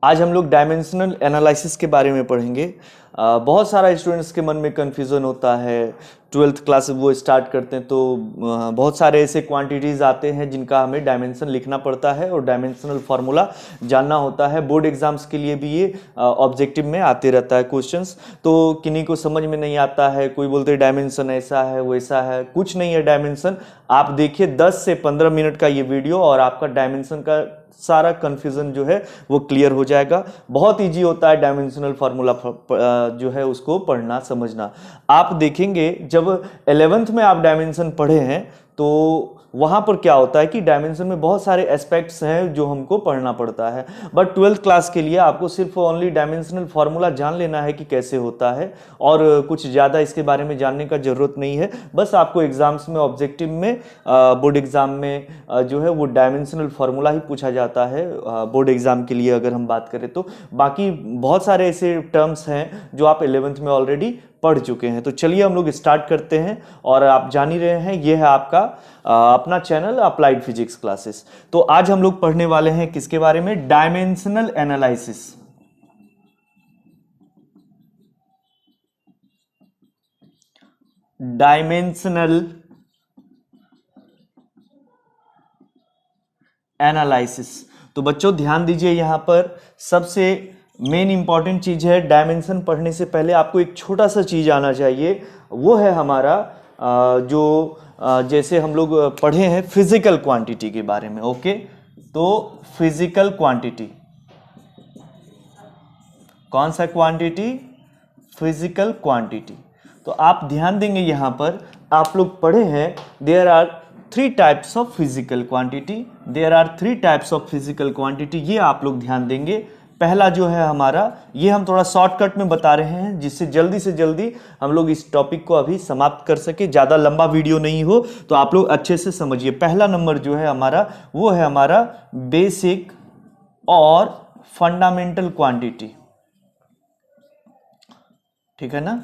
आज हम लोग डायमेंशनल एनालिसिस के बारे में पढ़ेंगे। बहुत सारा स्टूडेंट्स के मन में कन्फ्यूज़न होता है। 12th क्लास वो स्टार्ट करते हैं तो बहुत सारे ऐसे क्वांटिटीज़ आते हैं जिनका हमें डायमेंशन लिखना पड़ता है और डायमेंशनल फार्मूला जानना होता है। बोर्ड एग्जाम्स के लिए भी ये ऑब्जेक्टिव में आते रहता है क्वेश्चंस। तो किन्हीं को समझ में नहीं आता है, कोई बोलते हैं डायमेंशन ऐसा है वैसा है। कुछ नहीं है डायमेंशन। आप देखिए 10 से 15 मिनट का ये वीडियो और आपका डायमेंशन का सारा कंफ्यूजन जो है वो क्लियर हो जाएगा। बहुत इजी होता है डायमेंशनल फार्मूला जो है उसको पढ़ना समझना। आप देखेंगे जब 11th में आप डायमेंशन पढ़े हैं तो वहाँ पर क्या होता है कि डायमेंशन में बहुत सारे एस्पेक्ट्स हैं जो हमको पढ़ना पड़ता है। बट 12th क्लास के लिए आपको सिर्फ ओनली डायमेंशनल फार्मूला जान लेना है कि कैसे होता है और कुछ ज़्यादा इसके बारे में जानने का ज़रूरत नहीं है। बस आपको एग्जाम्स में ऑब्जेक्टिव में बोर्ड एग्जाम में जो है वो डायमेंशनल फार्मूला ही पूछा जाता है बोर्ड एग्जाम के लिए अगर हम बात करें तो। बाकी बहुत सारे ऐसे टर्म्स हैं जो आप 11th में ऑलरेडी पढ़ चुके हैं। तो चलिए हम लोग स्टार्ट करते हैं। और आप जान ही रहे हैं ये है आपका अपना चैनल अप्लाइड फिजिक्स क्लासेस। तो आज हम लोग पढ़ने वाले हैं किसके बारे में? Dimensional analysis. Dimensional analysis. तो बच्चों ध्यान दीजिए, यहां पर सबसे मेन इंपॉर्टेंट चीज है, डायमेंशन पढ़ने से पहले आपको एक छोटा सा चीज आना चाहिए। वो है हमारा जो जैसे हम लोग पढ़े हैं फिजिकल क्वांटिटी के बारे में। ओके, तो फिजिकल क्वांटिटी कौन सा क्वांटिटी? Physical quantity. तो आप ध्यान देंगे यहां पर आप लोग पढ़े हैं there are three types of physical quantity. There are three types of physical quantity, ये आप लोग ध्यान देंगे। पहला जो है हमारा, ये हम थोड़ा शॉर्टकट में बता रहे हैं जिससे जल्दी से जल्दी हम लोग इस टॉपिक को अभी समाप्त कर सके, ज़्यादा लंबा वीडियो नहीं हो, तो आप लोग अच्छे से समझिए। पहला नंबर जो है हमारा वो है हमारा बेसिक और फंडामेंटल क्वांटिटी। ठीक है ना?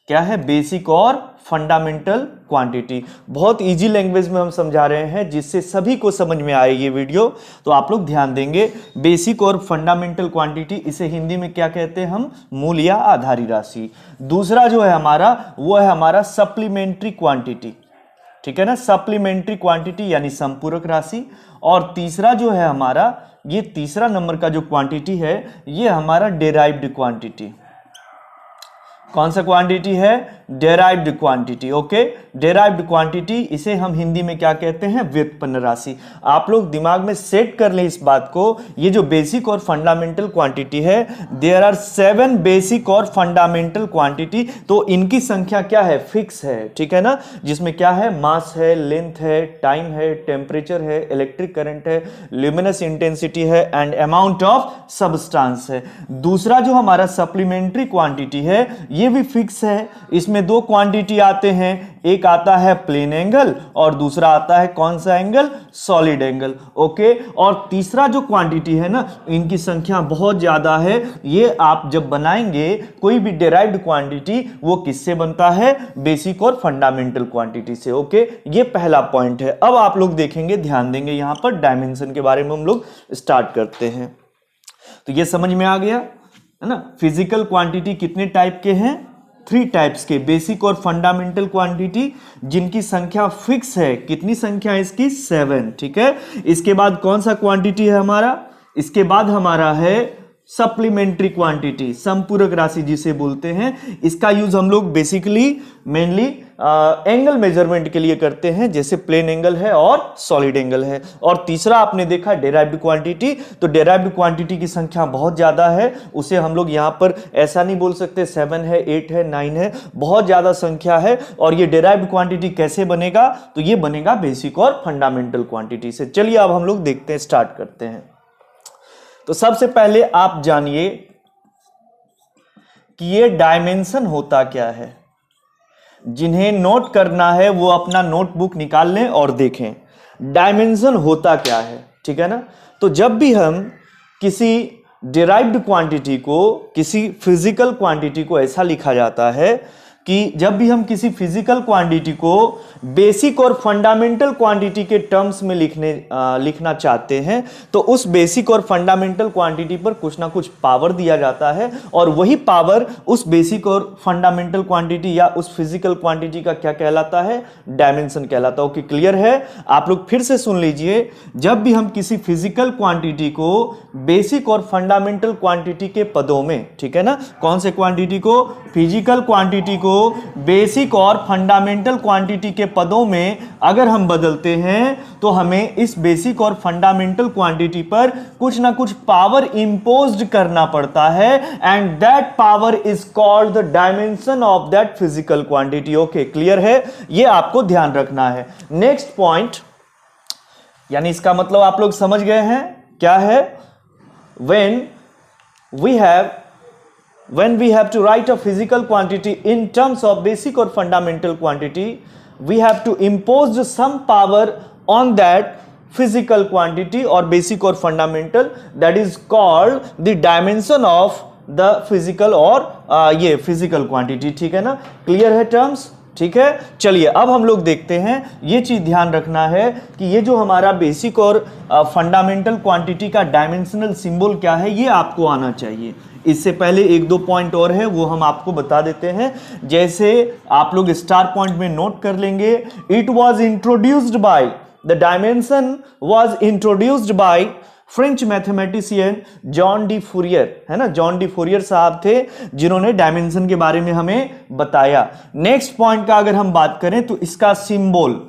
क्या है? बेसिक और फंडामेंटल क्वांटिटी। बहुत इजी लैंग्वेज में हम समझा रहे हैं जिससे सभी को समझ में आए ये वीडियो। तो आप लोग ध्यान देंगे, बेसिक और फंडामेंटल क्वांटिटी, इसे हिंदी में क्या कहते हैं हम? मूल या आधारी राशि। दूसरा जो है हमारा वो है हमारा सप्लीमेंट्री क्वांटिटी। ठीक है ना? सप्लीमेंट्री क्वांटिटी यानी संपूरक राशि। और तीसरा जो है हमारा, ये तीसरा नंबर का जो क्वांटिटी है ये हमारा डेराइव्ड क्वांटिटी। कौन सा क्वांटिटी है? Derived quantity. Okay, derived quantity, इसे हम हिंदी में क्या कहते हैं? व्युत्पन्न राशि। आप लोग दिमाग में सेट कर लें इस बात को। ये जो बेसिक और फंडामेंटल क्वांटिटी है, देयर आर 7 बेसिक और फंडामेंटल क्वांटिटी। तो इनकी संख्या क्या है? फिक्स है। ठीक है ना? जिसमें क्या है? मास है, लेंथ है, टाइम है, टेम्परेचर है, इलेक्ट्रिक करंट है, ल्यूमिनस इंटेंसिटी है एंड अमाउंट ऑफ सब्सटेंस है। दूसरा जो हमारा सप्लीमेंट्री क्वांटिटी है ये भी फिक्स है। इसमें दो क्वांटिटी आते हैं, एक आता है प्लेन एंगल और दूसरा आता है कौन सा एंगल? Solid angle. ओके, और तीसरा जो क्वांटिटी है ना, इनकी संख्या बहुत ज्यादा है। ये आप जब बनाएंगे कोई भी डेराइव्ड क्वांटिटी, वो किससे बनता है? बेसिक और फंडामेंटल क्वांटिटी से। ओके, ये पहला पॉइंट है। अब आप लोग देखेंगे, ध्यान देंगे, यहां पर डायमेंशन के बारे में हम लोग स्टार्ट करते हैं। तो ये समझ में आ गया है ना? फिजिकल क्वांटिटी कितने टाइप के हैं? 3 टाइप्स के, बेसिक और फंडामेंटल क्वांटिटी, जिनकी संख्या फिक्स है। कितनी संख्या है इसकी? 7। ठीक है। इसके बाद कौन सा क्वांटिटी है हमारा? इसके बाद हमारा है सप्लीमेंट्री क्वांटिटी, संपूरक राशि जिसे बोलते हैं। इसका यूज हम लोग बेसिकली मेनली एंगल मेजरमेंट के लिए करते हैं, जैसे प्लेन एंगल है और सॉलिड एंगल है। और तीसरा आपने देखा डेराइव्ड क्वांटिटी। तो डेराइव्ड क्वांटिटी की संख्या बहुत ज्यादा है, उसे हम लोग यहां पर ऐसा नहीं बोल सकते 7 है, 8 है, 9 है, बहुत ज्यादा संख्या है। और ये डेराइव्ड क्वांटिटी कैसे बनेगा? तो ये बनेगा बेसिक और फंडामेंटल क्वांटिटी से। चलिए अब हम लोग देखते हैं, स्टार्ट करते हैं। तो सबसे पहले आप जानिए कि ये डायमेंशन होता क्या है। जिन्हें नोट करना है वो अपना नोटबुक निकाल लें और देखें डायमेंशन होता क्या है। ठीक है ना? तो जब भी हम किसी डिराइव्ड क्वांटिटी को, किसी फिजिकल क्वांटिटी को ऐसा लिखा जाता है कि जब भी हम किसी फिजिकल क्वांटिटी को बेसिक और फंडामेंटल क्वांटिटी के टर्म्स में लिखना चाहते हैं तो उस बेसिक और फंडामेंटल क्वांटिटी पर कुछ ना कुछ पावर दिया जाता है और वही पावर उस बेसिक और फंडामेंटल क्वांटिटी या उस फिजिकल क्वांटिटी का क्या कहलाता है, डायमेंशन कहलाता है। ओके, क्लियर है? आप लोग फिर से सुन लीजिए, जब भी हम किसी फिजिकल क्वांटिटी को बेसिक और फंडामेंटल क्वांटिटी के पदों में, ठीक है ना, कौन से क्वांटिटी को, फिजिकल क्वांटिटी को बेसिक और फंडामेंटल क्वांटिटी के पदों में अगर हम बदलते हैं तो हमें इस बेसिक और फंडामेंटल क्वांटिटी पर कुछ ना कुछ पावर इंपोज्ड करना पड़ता है and that power is called the dimension of that physical quantity. Okay, clear है? ये आपको ध्यान रखना है। नेक्स्ट पॉइंट, यानी इसका मतलब आप लोग समझ गए हैं क्या है? when we have to write a physical quantity in terms of basic or fundamental quantity, we have to impose some power on that physical quantity or basic or fundamental, that is called the dimension of the physical or ये physical quantity। ठीक है ना, clear है terms? ठीक है, चलिए अब हम लोग देखते हैं। ये चीज ध्यान रखना है कि ये जो हमारा बेसिक और फंडामेंटल क्वांटिटी का डायमेंशनल सिंबल क्या है, ये आपको आना चाहिए। इससे पहले एक दो पॉइंट और है, वो हम आपको बता देते हैं। जैसे आप लोग स्टार पॉइंट में नोट कर लेंगे, it was introduced by, the dimension was introduced by French mathematician John D Fourier, है ना, जॉन डी फूरियर साहब थे जिन्होंने डायमेंशन के बारे में हमें बताया। नेक्स्ट पॉइंट का अगर हम बात करें तो इसका सिंबल,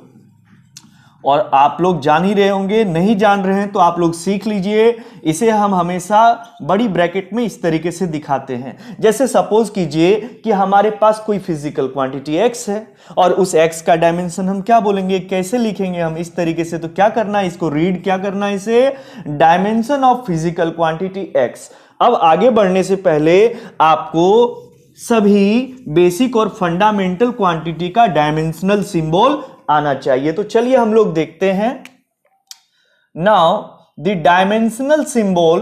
और आप लोग जान ही रहे होंगे, नहीं जान रहे हैं तो आप लोग सीख लीजिए। इसे हम हमेशा बड़ी ब्रैकेट में इस तरीके से दिखाते हैं। जैसे सपोज कीजिए कि हमारे पास कोई फिजिकल क्वांटिटी x है और उस x का डायमेंशन हम क्या बोलेंगे, कैसे लिखेंगे हम इस तरीके से, तो क्या करना है, इसको रीड क्या करना है, इसे dimension of physical quantity x। अब आगे बढ़ने से पहले आपको सभी बेसिक और फंडामेंटल क्वांटिटी का डायमेंशनल सिंबल आना चाहिए। तो चलिए हम लोग देखते हैं। Now the dimensional symbol,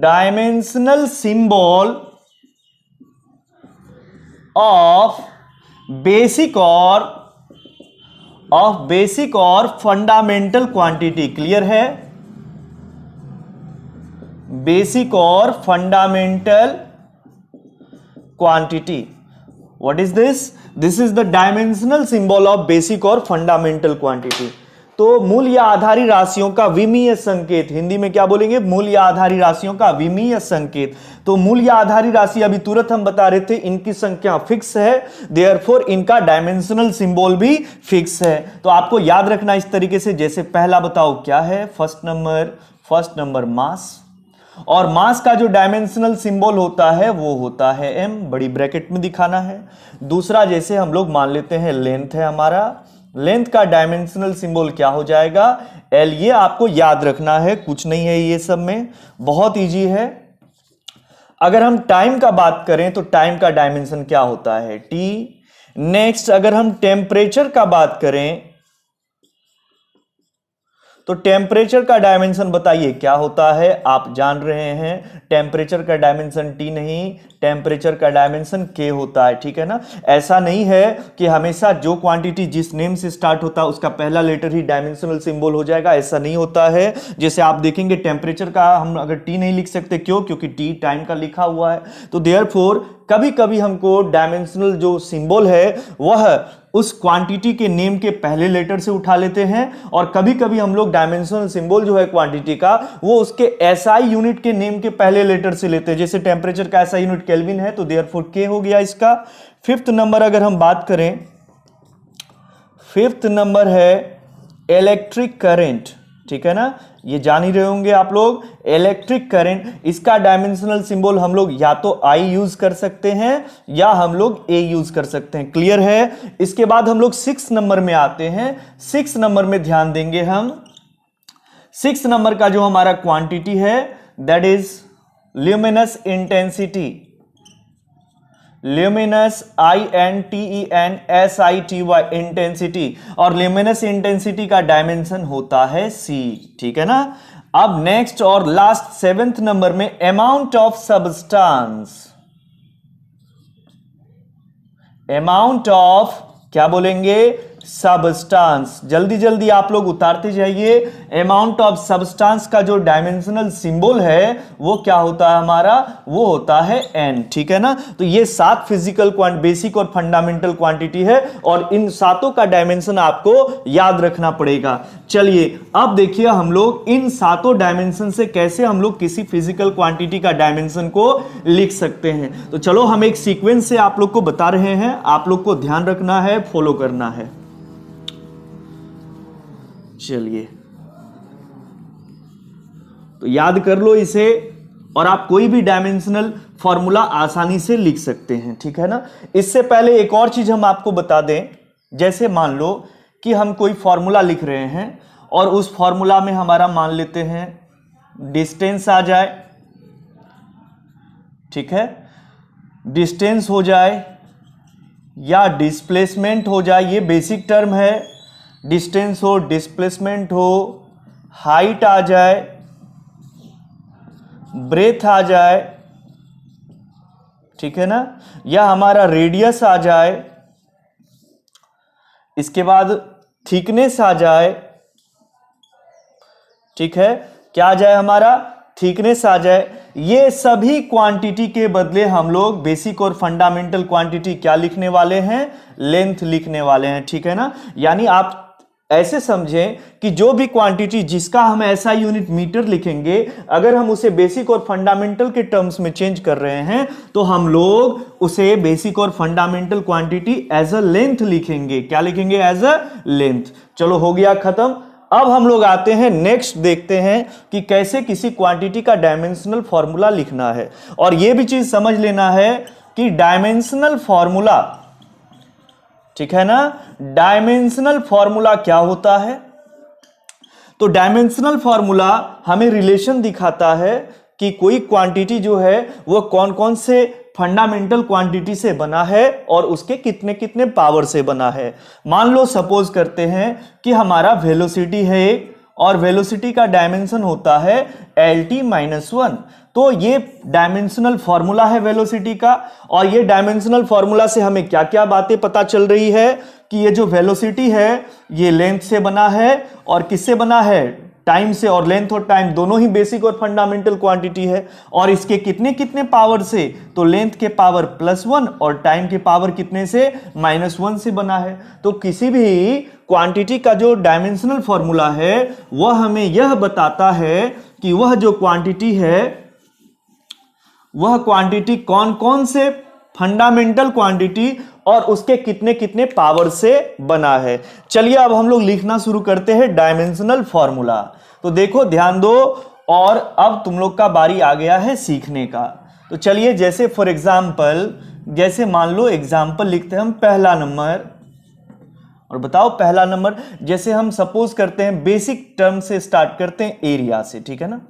dimensional symbol of basic और फंडामेंटल क्वांटिटी, क्लियर है? बेसिक और fundamental quantity, what is this? This is the dimensional symbol of basic और fundamental quantity। तो मूल या आधारी राशियों का विमीय संकेत, हिंदी में क्या बोलेंगे, मूल या आधारी राशियों का विमीय संकेत। तो मूल या आधारी राशि अभी तुरंत हम बता रहे थे, इनकी संख्या फिक्स है, देयरफॉर इनका डायमेंशनल सिंबल भी फिक्स है। तो आपको याद रखना इस तरीके से, जैसे पहला बताओ क्या है, फर्स्ट नंबर मास, और मास का जो डायमेंशनल सिंबल होता है वो होता है m, बड़ी ब्रैकेट में दिखाना है। दूसरा, जैसे हम लोग मान लेते हैं लेंथ है हमारा, लेंथ का डायमेंशनल सिंबल क्या हो जाएगा, l। ये आपको याद रखना है, कुछ नहीं है ये सब में, बहुत इजी है। अगर हम टाइम का बात करें तो टाइम का डायमेंशन क्या होता है, t। नेक्स्ट, अगर हम टेम्परेचर का बात करें तो टेम्परेचर का डायमेंशन बताइए क्या होता है, आप जान रहे हैं, टेम्परेचर का डायमेंशन T नहीं, टेम्परेचर का डायमेंशन K होता है। ठीक है ना, ऐसा नहीं है कि हमेशा जो क्वांटिटी जिस नेम से स्टार्ट होता है उसका पहला लेटर ही डायमेंशनल सिंबल हो जाएगा, ऐसा नहीं होता है। जैसे आप देखेंगे टेम्परेचर का हम अगर T नहीं लिख सकते, क्यों, क्योंकि T टाइम का लिखा हुआ है। तो देयरफॉर कभी कभी हमको डायमेंशनल जो सिंबल है वह उस क्वांटिटी के नेम के पहले लेटर से उठा लेते हैं, और कभी कभी हम लोग डायमेंशनल सिंबल जो है क्वांटिटी का वो उसके एसआई यूनिट के नेम के पहले लेटर से लेते हैं। जैसे टेम्परेचर का एसआई यूनिट केल्विन है तो देयरफॉर के हो गया इसका। फिफ्थ नंबर अगर हम बात करें, फिफ्थ नंबर है इलेक्ट्रिक करंट। ठीक है ना, ये जान ही रहे होंगे आप लोग, इलेक्ट्रिक करंट, इसका डायमेंशनल सिंबल हम लोग या तो I यूज कर सकते हैं या हम लोग A यूज कर सकते हैं, क्लियर है? इसके बाद हम लोग 6 नंबर में आते हैं। 6 नंबर में ध्यान देंगे हम, 6 नंबर का जो हमारा क्वांटिटी है that is luminous intensity, luminous INTENSITY intensity, और ल्यूमिनस इंटेंसिटी का डायमेंशन होता है C। ठीक है ना, अब नेक्स्ट और लास्ट 7th नंबर में amount of substance, amount of क्या बोलेंगे, सब्सटेंस। जल्दी जल्दी आप लोग उतारते जाइए। अमाउंट ऑफ सब्सटेंस का जो डायमेंशनल सिंबल है वो क्या होता है हमारा, वो होता है n, ठीक है ना। तो ये 7 फिजिकल बेसिक और फंडामेंटल क्वांटिटी है और इन सातों का डायमेंशन आपको याद रखना पड़ेगा। चलिए अब देखिए हम लोग इन सातों डायमेंशन से कैसे हम लोग किसी फिजिकल क्वांटिटी का डायमेंशन को लिख सकते हैं। तो चलो हम एक सीक्वेंस से आप लोग को बता रहे हैं, आप लोग को ध्यान रखना है, फॉलो करना है। चलिए तो याद कर लो इसे और आप कोई भी डायमेंशनल फॉर्मूला आसानी से लिख सकते हैं, ठीक है ना। इससे पहले एक और चीज हम आपको बता दें, जैसे मान लो कि हम कोई फॉर्मूला लिख रहे हैं और उस फॉर्मूला में हमारा मान लेते हैं डिस्टेंस आ जाए, ठीक है, डिस्टेंस हो जाए या डिस्प्लेसमेंट हो जाए, ये बेसिक टर्म है। डिस्टेंस हो, डिस्प्लेसमेंट हो, हाइट आ जाए, ब्रेथ आ जाए, ठीक है ना, या हमारा रेडियस आ जाए, इसके बाद थिकनेस आ जाए, ठीक है, क्या आ जाए हमारा, थिकनेस आ जाए। ये सभी क्वांटिटी के बदले हम लोग बेसिक और फंडामेंटल क्वांटिटी क्या लिखने वाले हैं, लेंथ लिखने वाले हैं, ठीक है ना। यानी आप ऐसे समझें कि जो भी क्वांटिटी जिसका हम ऐसा यूनिट मीटर लिखेंगे, अगर हम उसे बेसिक और फंडामेंटल के टर्म्स में चेंज कर रहे हैं तो हम लोग उसे बेसिक और fundamental quantity as a length लिखेंगे। क्या लिखेंगे, एज अ लेंथ। चलो हो गया खत्म। अब हम लोग आते हैं नेक्स्ट, देखते हैं कि कैसे किसी क्वांटिटी का डायमेंशनल फॉर्मूला लिखना है। और यह भी चीज समझ लेना है कि डायमेंशनल फॉर्मूला, ठीक है ना, डायमेंशनल फॉर्मूला क्या होता है। तो डायमेंशनल फॉर्मूला हमें रिलेशन दिखाता है कि कोई क्वांटिटी जो है वो कौन कौन से फंडामेंटल क्वांटिटी से बना है और उसके कितने कितने पावर से बना है। मान लो सपोज करते हैं कि हमारा वेलोसिटी है एक और वेलोसिटी का डायमेंशन होता है LT-1। तो ये डायमेंशनल फॉर्मूला है वेलोसिटी का, और ये डायमेंशनल फॉर्मूला से हमें क्या क्या बातें पता चल रही है कि ये जो वेलोसिटी है ये लेंथ से बना है और किससे बना है, टाइम से। और लेंथ और टाइम दोनों ही बेसिक और फंडामेंटल क्वांटिटी है। और इसके कितने कितने पावर से, तो लेंथ के पावर +1 और टाइम के पावर कितने से, -1 से बना है। तो किसी भी क्वांटिटी का जो डायमेंशनल फॉर्मूला है वह हमें यह बताता है कि वह जो क्वांटिटी है वह क्वांटिटी कौन कौन से फंडामेंटल क्वांटिटी और उसके कितने कितने पावर से बना है। चलिए अब हम लोग लिखना शुरू करते हैं डायमेंशनल फॉर्मूला। तो देखो ध्यान दो, और अब तुम लोग का बारी आ गया है सीखने का। तो चलिए जैसे फॉर एग्जांपल, जैसे मान लो एग्जांपल लिखते हैं हम पहला नंबर, और बताओ पहला नंबर जैसे हम सपोज करते हैं बेसिक टर्म से स्टार्ट करते हैं, एरिया से, ठीक है ना।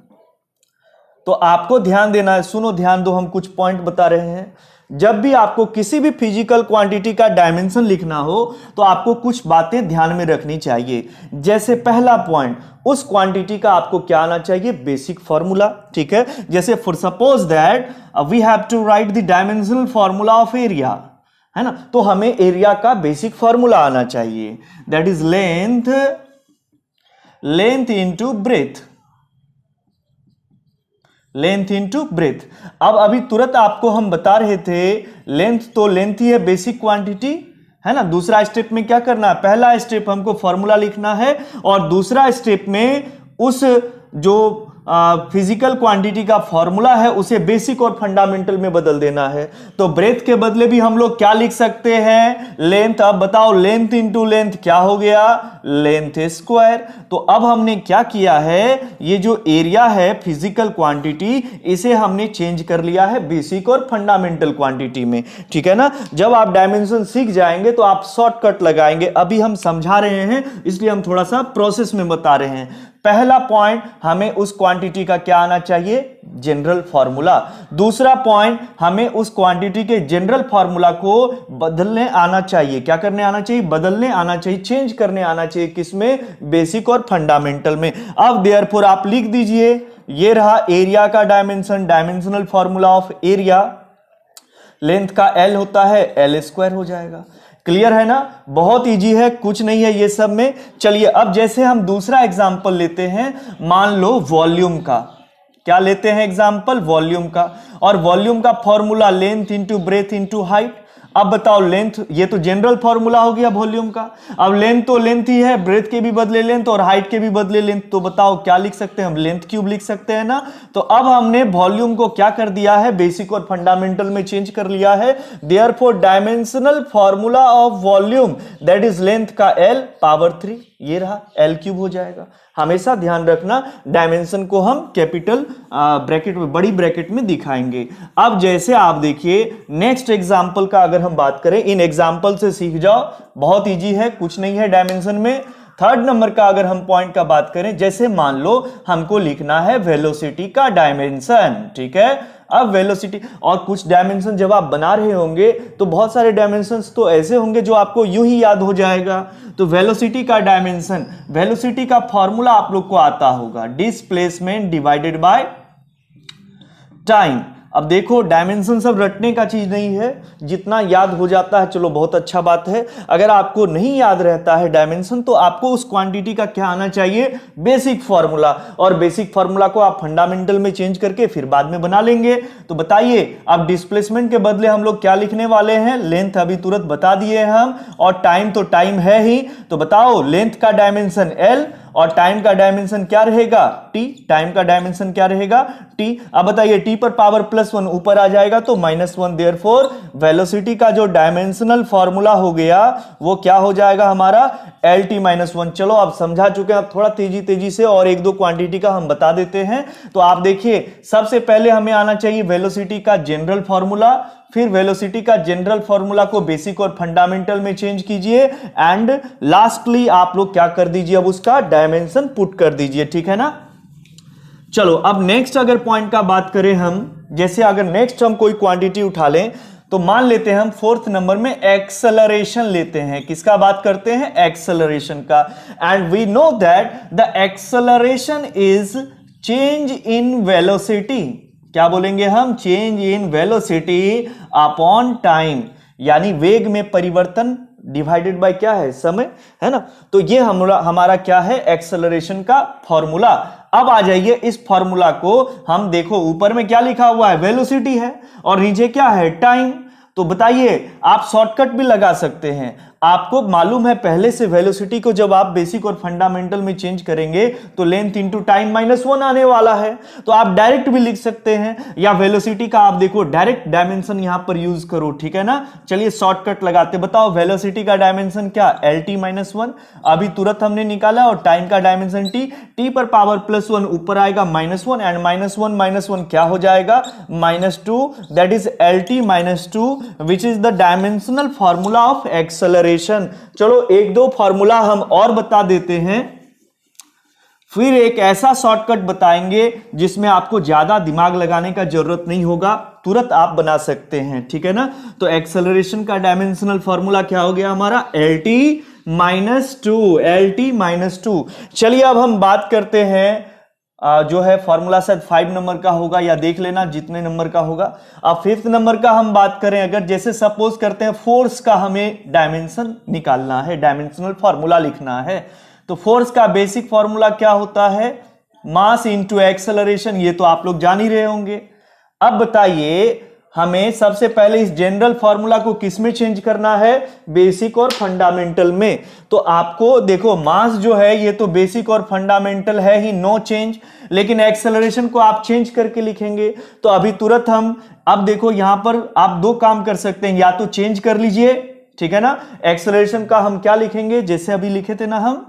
तो आपको ध्यान देना है, सुनो ध्यान दो, हम कुछ पॉइंट बता रहे हैं। जब भी आपको किसी भी फिजिकल क्वांटिटी का डायमेंशन लिखना हो तो आपको कुछ बातें ध्यान में रखनी चाहिए। जैसे पहला पॉइंट, उस क्वांटिटी का आपको क्या आना चाहिए, बेसिक फॉर्मूला, ठीक है। जैसे for suppose that we have to write the dimensional formula of area, है ना। तो हमें एरिया का बेसिक फॉर्मूला आना चाहिए, that is length into breadth, length into breadth. अब अभी तुरंत आपको हम बता रहे थे लेंथ, तो लेंथ ही है बेसिक क्वांटिटी, है ना। दूसरा स्टेप में क्या करना है, पहला स्टेप हमको फॉर्मूला लिखना है और दूसरा स्टेप में उस जो फिजिकल क्वांटिटी का फॉर्मूला है उसे बेसिक और फंडामेंटल में बदल देना है। तो ब्रेथ के बदले भी हम लोग क्या लिख सकते हैं, लेंथ। अब बताओ लेंथ इंटू लेंथ क्या हो गया, लेंथ स्क्वायर। तो अब हमने क्या किया है, ये जो एरिया है फिजिकल क्वांटिटी, इसे हमने चेंज कर लिया है बेसिक और फंडामेंटल क्वांटिटी में, ठीक है ना। जब आप डायमेंशन सीख जाएंगे तो आप शॉर्टकट लगाएंगे। अभी हम समझा रहे हैं इसलिए हम थोड़ा सा प्रोसेस में बता रहे हैं। पहला पॉइंट, हमें उस क्वांटिटी क्वांटिटी का क्या आना चाहिए, जनरल फॉर्मूला। दूसरा पॉइंट, हमें उस क्वांटिटी के जनरल फॉर्मूला को बदलने आना चाहिए। क्या करने आना चाहिए, बदलने आना चाहिए, चेंज करने आना चाहिए, किसमें, बेसिक और फंडामेंटल में। अब देयरफॉर आप लिख दीजिए, ये रहा एरिया का dimension, dimensional formula of area, length का L होता है, L स्क्वायर हो जाएगा। क्लियर है ना, बहुत इजी है, कुछ नहीं है ये सब में। चलिए अब जैसे हम दूसरा एग्जांपल लेते हैं, मान लो वॉल्यूम का। क्या लेते हैं एग्जांपल, वॉल्यूम का। और वॉल्यूम का formula length into breadth into height. अब बताओ लेंथ, ये तो जनरल फॉर्मूला हो गया वॉल्यूम का। अब लेंथ तो लेंथ ही है, ब्रेथ के भी बदले लेंथ और हाइट के भी बदले लेंथ। तो बताओ क्या लिख सकते हैं हम, लेंथ क्यूब लिख सकते हैं ना। तो अब हमने वॉल्यूम को क्या कर दिया है, बेसिक और फंडामेंटल में चेंज कर लिया है। Therefore dimensional formula of volume that is length का L पावर 3, ये रहा L क्यूब हो जाएगा। हमेशा ध्यान रखना डायमेंशन को हम कैपिटल ब्रैकेट में, बड़ी ब्रैकेट में दिखाएंगे। अब जैसे आप देखिए नेक्स्ट एग्जांपल का अगर हम बात करें, इन एग्जांपल से सीख जाओ, बहुत इजी है, कुछ नहीं है डायमेंशन में। थर्ड नंबर का अगर हम पॉइंट का बात करें, जैसे मान लो हमको लिखना है वेलोसिटी का डायमेंशन, ठीक है। अब वेलोसिटी और कुछ डायमेंशन जब आप बना रहे होंगे तो बहुत सारे डायमेंशंस तो ऐसे होंगे जो आपको यूं ही याद हो जाएगा। तो वेलोसिटी का डायमेंशन, वेलोसिटी का फॉर्मूला आप लोग को आता होगा, डिस्प्लेसमेंट डिवाइडेड बाय टाइम। अब देखो डायमेंशन सब रटने का चीज नहीं है, जितना याद हो जाता है चलो बहुत अच्छा बात है। अगर आपको नहीं याद रहता है डायमेंशन तो आपको उस क्वांटिटी का क्या आना चाहिए, बेसिक फॉर्मूला। और बेसिक फॉर्मूला को आप फंडामेंटल में चेंज करके फिर बाद में बना लेंगे। तो बताइए अब डिस्प्लेसमेंट के बदले हम लोग क्या लिखने वाले हैं, लेंथ अभी तुरंत बता दिए हम, और टाइम तो टाइम है ही। तो बताओ लेंथ का डायमेंशन L और टाइम का डायमेंशन क्या रहेगा, T। टाइम का डायमेंशन क्या रहेगा, T। अब बताइए T पर पावर +1 ऊपर आ जाएगा तो -1। देयरफॉर वेलोसिटी का जो डायमेंशनल फॉर्मूला हो गया वो क्या हो जाएगा हमारा, LT-1। चलो आप समझा चुके हैं, अब थोड़ा तेजी से और एक दो क्वांटिटी का हम बता देते हैं। तो आप देखिए सबसे पहले हमें आना चाहिए वेलोसिटी का जनरल फॉर्मूला, फिर वेलोसिटी का जनरल फॉर्मूला को बेसिक और फंडामेंटल में चेंज कीजिए, एंड लास्टली आप लोग क्या कर दीजिए, अब उसका डायमेंशन पुट कर दीजिए, ठीक है ना। चलो अब नेक्स्ट अगर पॉइंट का बात करें हम, जैसे अगर नेक्स्ट हम कोई क्वांटिटी उठा लें तो मान लेते हैं हम फोर्थ नंबर में एक्सेलरेशन लेते हैं। किसका बात करते हैं, एक्सेलरेशन का। And we know that the acceleration is change in velocity. क्या बोलेंगे हम, change in velocity upon time, यानी वेग में परिवर्तन डिवाइडेड बाय क्या है, समय, है ना। तो ये हमारा क्या है, एक्सेलरेशन का फॉर्मूला। अब आ जाइए इस फॉर्मूला को हम देखो, ऊपर में क्या लिखा हुआ है, वेलोसिटी है, और नीचे क्या है, टाइम। तो बताइए आप शॉर्टकट भी लगा सकते हैं। आपको मालूम है पहले से वेलोसिटी को जब आप बेसिक और फंडामेंटल में चेंज करेंगे तो लेंथ इंटू टाइम -1 आने वाला है। तो आप डायरेक्ट भी लिख सकते हैं, या वेलोसिटी का आप देखो डायरेक्ट डायमेंशन यहां पर यूज करो, ठीक है ना। चलिए शॉर्टकट लगाते, बताओ वेलोसिटी का डायमेंशन क्या, LT-1 अभी तुरंत हमने निकाला, और टाइम का डायमेंशन T पर पावर +1 ऊपर आएगा -1, एंड -1 क्या हो जाएगा, -2, that is LT-2 which is the dimensional formula of acceleration. चलो एक दो फॉर्मूला हम और बता देते हैं, फिर एक ऐसा शॉर्टकट बताएंगे जिसमें आपको ज्यादा दिमाग लगाने का जरूरत नहीं होगा, तुरंत आप बना सकते हैं, ठीक है ना। तो एक्सेलरेशन का डायमेंशनल फॉर्मूला क्या हो गया हमारा, LT-2। चलिए अब हम बात करते हैं जो है फॉर्मूला शायद 5 नंबर का होगा, या देख लेना जितने नंबर का होगा। अब 5th नंबर का हम बात करें, अगर जैसे सपोज करते हैं फोर्स का हमें डायमेंशन निकालना है, डायमेंशनल फॉर्मूला लिखना है, तो फोर्स का बेसिक फॉर्मूला क्या होता है, मास इंटू एक्सेलरेशन। ये तो आप लोग जान ही रहे होंगे। अब बताइए हमें सबसे पहले इस जनरल फॉर्मूला को किस में चेंज करना है, बेसिक और फंडामेंटल में। तो आपको देखो मास जो है ये तो बेसिक और फंडामेंटल है ही, नो चेंज, लेकिन एक्सेलरेशन को आप चेंज करके लिखेंगे। तो अभी तुरंत हम, अब देखो यहां पर आप दो काम कर सकते हैं, या तो चेंज कर लीजिए, ठीक है ना। एक्सेलरेशन का हम क्या लिखेंगे, जैसे अभी लिखे थे ना हम,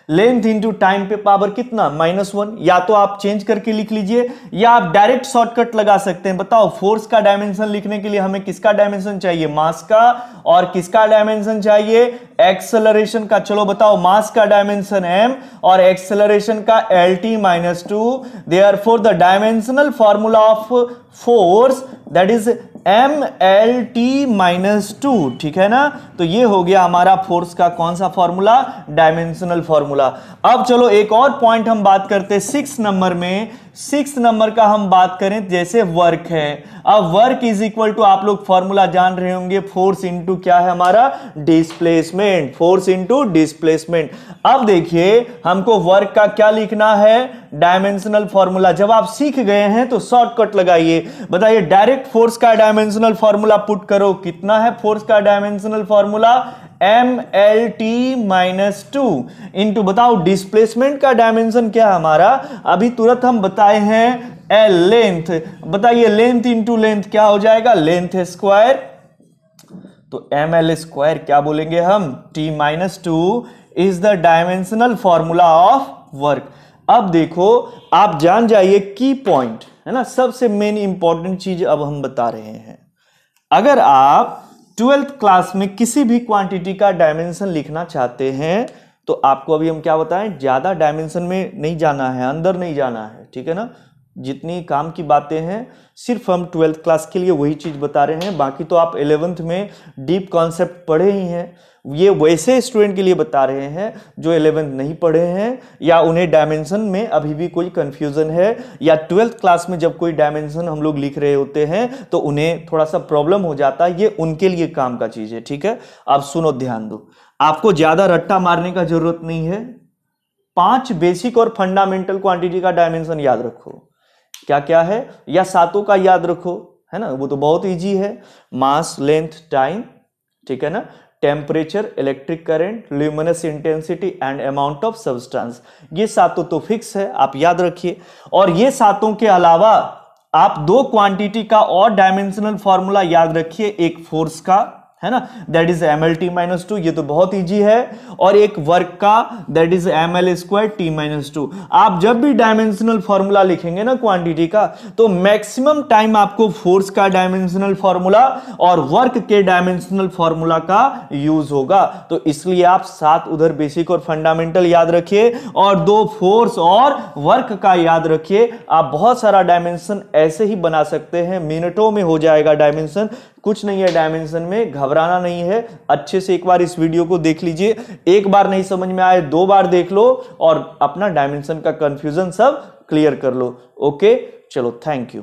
लेंथ इंटू टाइम पे पावर कितना -1। या तो आप चेंज करके लिख लीजिए या आप डायरेक्ट शॉर्टकट लगा सकते हैं। बताओ फोर्स का डायमेंशन लिखने के लिए हमें किसका डायमेंशन चाहिए, मास का, और किसका डायमेंशन चाहिए, एक्सेलरेशन का। चलो बताओ, मास का डायमेंशन m और एक्सेलरेशन का lt-2, therefore the dimensional formula of force that is mlt-2, ठीक है ना। तो ये हो गया हमारा फोर्स का कौन सा फॉर्मूला, डायमेंशनल फॉर्मूला। अब चलो एक और पॉइंट हम बात करते हैं 6 नंबर में। 6 नंबर का हम बात करें, जैसे वर्क है। अब वर्क इज इक्वल टू, आप लोग फॉर्मूला जान रहे होंगे, फोर्स इंटू क्या है हमारा, डिस्प्लेसमेंट, फोर्स इंटू डिस्प्लेसमेंट। अब देखिए हमको वर्क का क्या लिखना है, डायमेंशनल फॉर्मूला। जब आप सीख गए हैं तो शॉर्टकट लगाइए। बताइए डायरेक्ट फोर्स का डायमेंशनल फॉर्मूला पुट करो, कितना है फोर्स का डायमेंशनल फॉर्मूला, mlt-2 इंटू, बताओ डिस्प्लेसमेंट का डायमेंशन क्या है हमारा, अभी तुरंत हम बताए हैं एल, लेंथ। बताइए लेंथ इंटू लेंथ क्या हो जाएगा, लेंथ स्क्वायर। तो ml स्क्वायर क्या बोलेंगे हम, t-2 is the dimensional formula of work. अब देखो आप जान जाइए की पॉइंट है ना, सबसे मेन इंपॉर्टेंट चीज अब हम बता रहे हैं। अगर आप 12th क्लास में किसी भी क्वांटिटी का डायमेंशन लिखना चाहते हैं तो आपको अभी हम क्या बताएं, ज्यादा डायमेंशन में नहीं जाना है, अंदर नहीं जाना है, ठीक है ना। जितनी काम की बातें हैं सिर्फ हम 12th क्लास के लिए वही चीज बता रहे हैं, बाकी तो आप 11th में डीप कॉन्सेप्ट पढ़े ही हैं। ये वैसे स्टूडेंट के लिए बता रहे हैं जो 11th नहीं पढ़े हैं या उन्हें डायमेंशन में अभी भी कोई कंफ्यूजन है, या 12th क्लास में जब कोई डायमेंशन हम लोग लिख रहे होते हैं तो उन्हें थोड़ा सा प्रॉब्लम हो जाता है। ये उनके लिए काम का चीज है, ठीक है। आप सुनो, ध्यान दो, आपको ज्यादा रट्टा मारने का जरूरत नहीं है। 5 बेसिक और फंडामेंटल क्वांटिटी का डायमेंशन याद रखो। क्या क्या है, या सातों का याद रखो, है ना, वो तो बहुत इजी है। मास, लेंथ, टाइम, ठीक है ना, temperature, electric current, luminous intensity and amount of substance, ये सातों तो फिक्स है, आप याद रखिए। और ये सातों के अलावा आप 2 क्वांटिटी का और डायमेंशनल फॉर्मूला याद रखिए, एक फोर्स का है ना, दैट इज mlt-2, ये तो बहुत इजी है, और एक वर्क का दैट इज ml²t-2। आप जब भी डायमेंशनल फॉर्मूला लिखेंगे ना क्वांटिटी का, तो मैक्सिमम टाइम आपको फोर्स का डायमेंशनल फॉर्मूला और वर्क के डायमेंशनल फॉर्मूला का यूज होगा। तो इसलिए आप 7 उधर बेसिक और फंडामेंटल याद रखिए और 2 फोर्स और वर्क का याद रखिए। आप बहुत सारा डायमेंशन ऐसे ही बना सकते हैं, मिनटों में हो जाएगा डायमेंशन, कुछ नहीं है डायमेंशन में, घबराना नहीं है। अच्छे से एक बार इस वीडियो को देख लीजिए, एक बार नहीं समझ में आए 2 बार देख लो और अपना डायमेंशन का कंफ्यूजन सब क्लियर कर लो। ओके, चलो, थैंक यू।